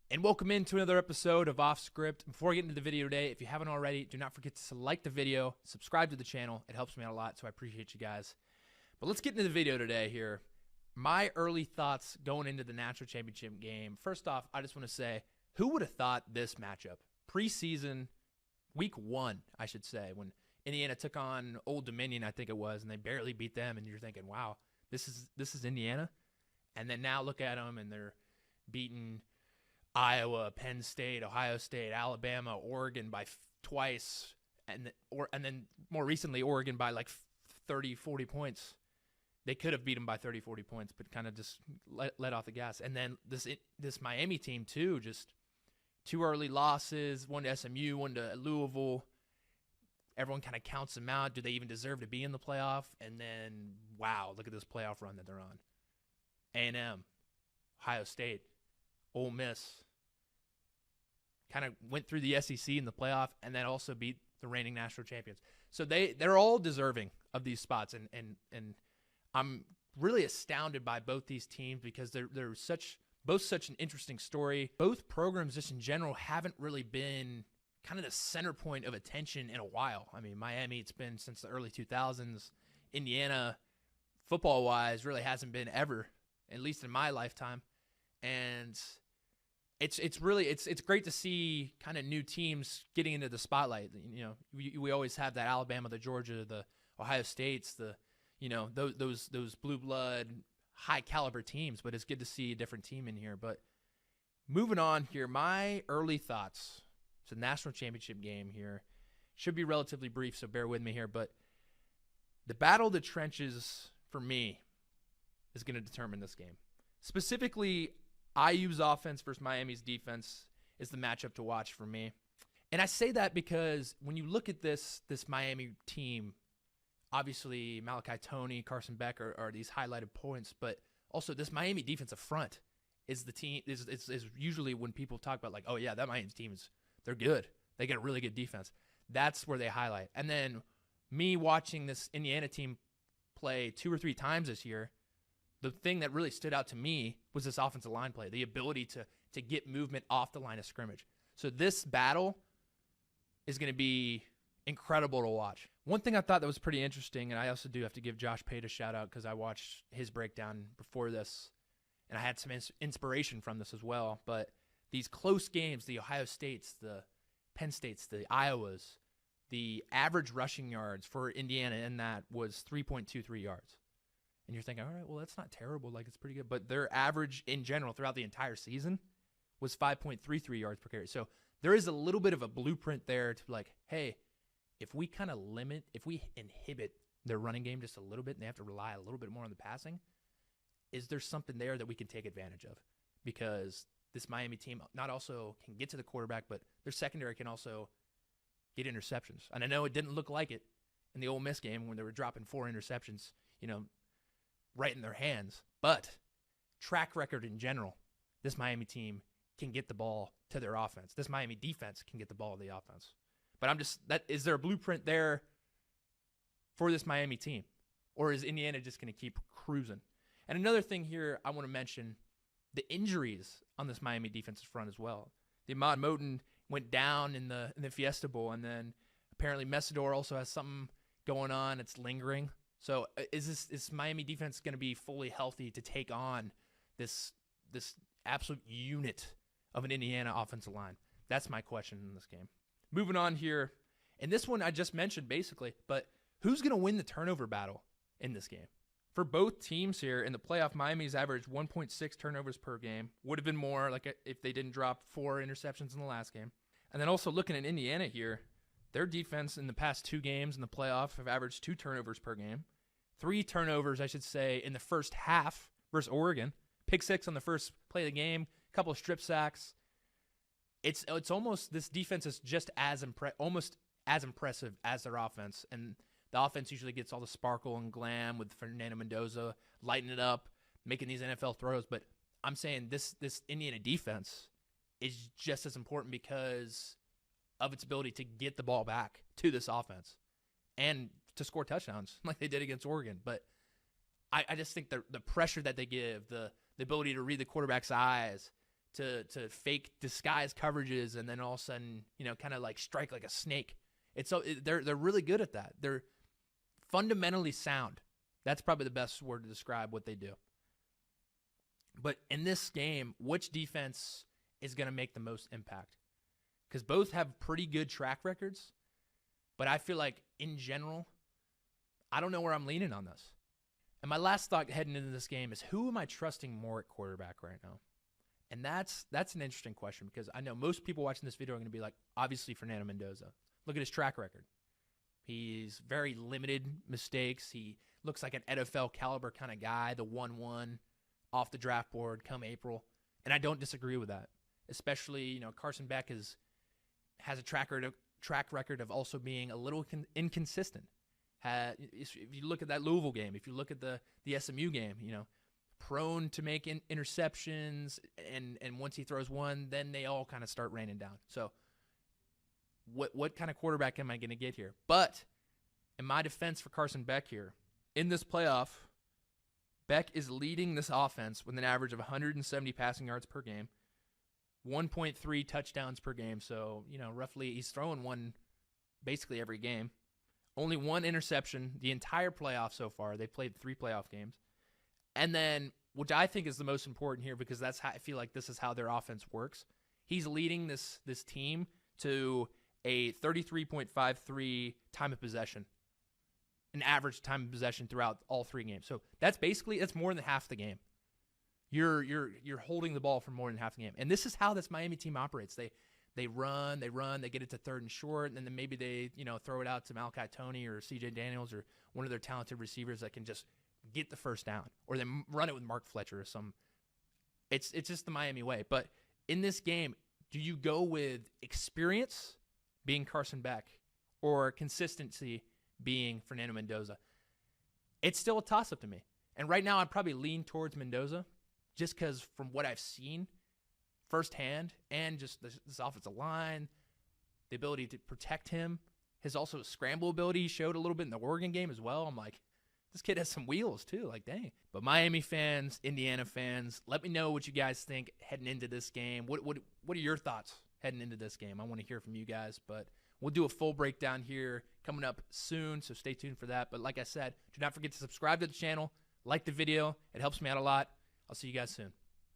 And welcome into another episode of Off Script. Before we get into the video today, if you haven't already, do not forget to like the video, subscribe to the channel. It helps me out a lot, so I appreciate you guys. But let's get into the video today here. My early thoughts going into the National Championship game. First off, I just want to say, who would have thought this matchup? Preseason, week 1, I should say, when Indiana took on Old Dominion, I think it was, and they barely beat them, and you're thinking, wow, this is Indiana? And then now look at them, and they're beating Iowa, Penn State, Ohio State, Alabama, Oregon by twice, and then more recently Oregon by like 30, 40 points. They could have beat them by 30, 40 points, but kind of just let off the gas. And then this Miami team too, just 2 early losses, one to SMU, one to Louisville. Everyone kind of counts them out. Do they even deserve to be in the playoff? And then, wow, look at this playoff run that they're on. A&M, Ohio State, Ole Miss. Kind of went through the SEC in the playoff and then also beat the reigning national champions. So they're all deserving of these spots, and I'm really astounded by both these teams because they're both such an interesting story. Both programs just in general haven't really been kind of the center point of attention in a while. I mean, Miami, it's been since the early 2000s. Indiana, football-wise, really hasn't been ever, at least in my lifetime. And it's great to see kind of new teams getting into the spotlight. You know, we always have that Alabama, the Georgia, the Ohio States, those blue blood, high caliber teams. But it's good to see a different team in here. But moving on here, my early thoughts. It's a national championship game here. Should be relatively brief, so bear with me here. But the battle of the trenches for me is going to determine this game. Specifically, IU's offense versus Miami's defense is the matchup to watch for me. And I say that because when you look at this Miami team, obviously Malachi Toney, Carson Beck are these highlighted points, but also this Miami defensive front is the team is usually when people talk about like, oh yeah, that Miami team they're good. They got a really good defense. That's where they highlight. And then me watching this Indiana team play 2 or 3 times this year, the thing that really stood out to me was this offensive line play, the ability to get movement off the line of scrimmage. So this battle is going to be incredible to watch. One thing I thought that was pretty interesting, and I also do have to give Josh Pate a shout-out because I watched his breakdown before this, and I had some inspiration from this as well. But these close games, the Ohio States, the Penn States, the Iowas, the average rushing yards for Indiana in that was 3.23 yards. And you're thinking, all right, well, that's not terrible. Like, it's pretty good. But their average in general throughout the entire season was 5.33 yards per carry. So there is a little bit of a blueprint there to like, hey, if we kind of if we inhibit their running game just a little bit and they have to rely a little bit more on the passing, is there something there that we can take advantage of? Because this Miami team not also can get to the quarterback, but their secondary can also get interceptions. And I know it didn't look like it in the Ole Miss game when they were dropping 4 interceptions, right in their hands. But track record in general, this Miami team can get the ball to their offense. This Miami defense can get the ball to the offense. But is there a blueprint there for this Miami team? Or is Indiana just going to keep cruising? And another thing here I want to mention, the injuries on this Miami defensive front as well. The Ahmad Moten went down in the Fiesta Bowl, and then apparently Messidor also has something going on. It's lingering. So is Miami defense going to be fully healthy to take on this absolute unit of an Indiana offensive line? That's my question in this game. Moving on here, and this one I just mentioned basically, but who's going to win the turnover battle in this game? For both teams here in the playoff, Miami's averaged 1.6 turnovers per game. Would have been more like if they didn't drop 4 interceptions in the last game. And then also looking at Indiana here, their defense in the past 2 games in the playoff have averaged 2 turnovers per game. 3 turnovers, I should say, in the first half versus Oregon. Pick 6 on the first play of the game, a couple of strip sacks. It's almost, this defense is just almost as impressive as their offense. And the offense usually gets all the sparkle and glam with Fernando Mendoza lighting it up, making these NFL throws. But I'm saying this Indiana defense is just as important because of its ability to get the ball back to this offense and to score touchdowns like they did against Oregon. But I just think the pressure that they give, the ability to read the quarterback's eyes, to fake disguise coverages and then all of a sudden, kind of like strike like a snake. They're really good at that. They're fundamentally sound. That's probably the best word to describe what they do. But in this game, which defense is going to make the most impact? Because both have pretty good track records, but I feel like in general, I don't know where I'm leaning on this. And my last thought heading into this game is, who am I trusting more at quarterback right now? And that's an interesting question, because I know most people watching this video are going to be like, obviously Fernando Mendoza. Look at his track record. He's very limited mistakes. He looks like an NFL caliber kind of guy, the 1-1 off the draft board come April. And I don't disagree with that. Especially, Carson Beck has a track record of also being a little inconsistent. If you look at that Louisville game, if you look at the SMU game, prone to make interceptions, and once he throws one, then they all kind of start raining down. So what kind of quarterback am I going to get here? But in my defense for Carson Beck here, in this playoff, Beck is leading this offense with an average of 170 passing yards per game, 1.3 touchdowns per game. So, roughly he's throwing one basically every game. Only one interception the entire playoff so far. They played 3 playoff games. And then, which I think is the most important here, because that's how I feel like this is how their offense works. He's leading this team to a 33.53 time of possession, an average time of possession throughout all 3 games. So that's more than half the game. You're holding the ball for more than half the game. And this is how this Miami team operates. They run, they get it to 3rd and short, and then maybe they, throw it out to Malachi Toney or CJ Daniels or one of their talented receivers that can just get the first down, or then run it with Mark Fletcher or some. It's just the Miami way. But in this game, do you go with experience being Carson Beck or consistency being Fernando Mendoza? It's still a toss-up to me. And right now I'd probably lean towards Mendoza, just because from what I've seen firsthand, and just this offensive line, the ability to protect him, his also scramble ability he showed a little bit in the Oregon game as well. I'm like, this kid has some wheels too, like dang. But Miami fans, Indiana fans, let me know what you guys think heading into this game. What are your thoughts heading into this game? I want to hear from you guys, but we'll do a full breakdown here coming up soon, so stay tuned for that. But like I said, do not forget to subscribe to the channel, like the video. It helps me out a lot. I'll see you guys soon.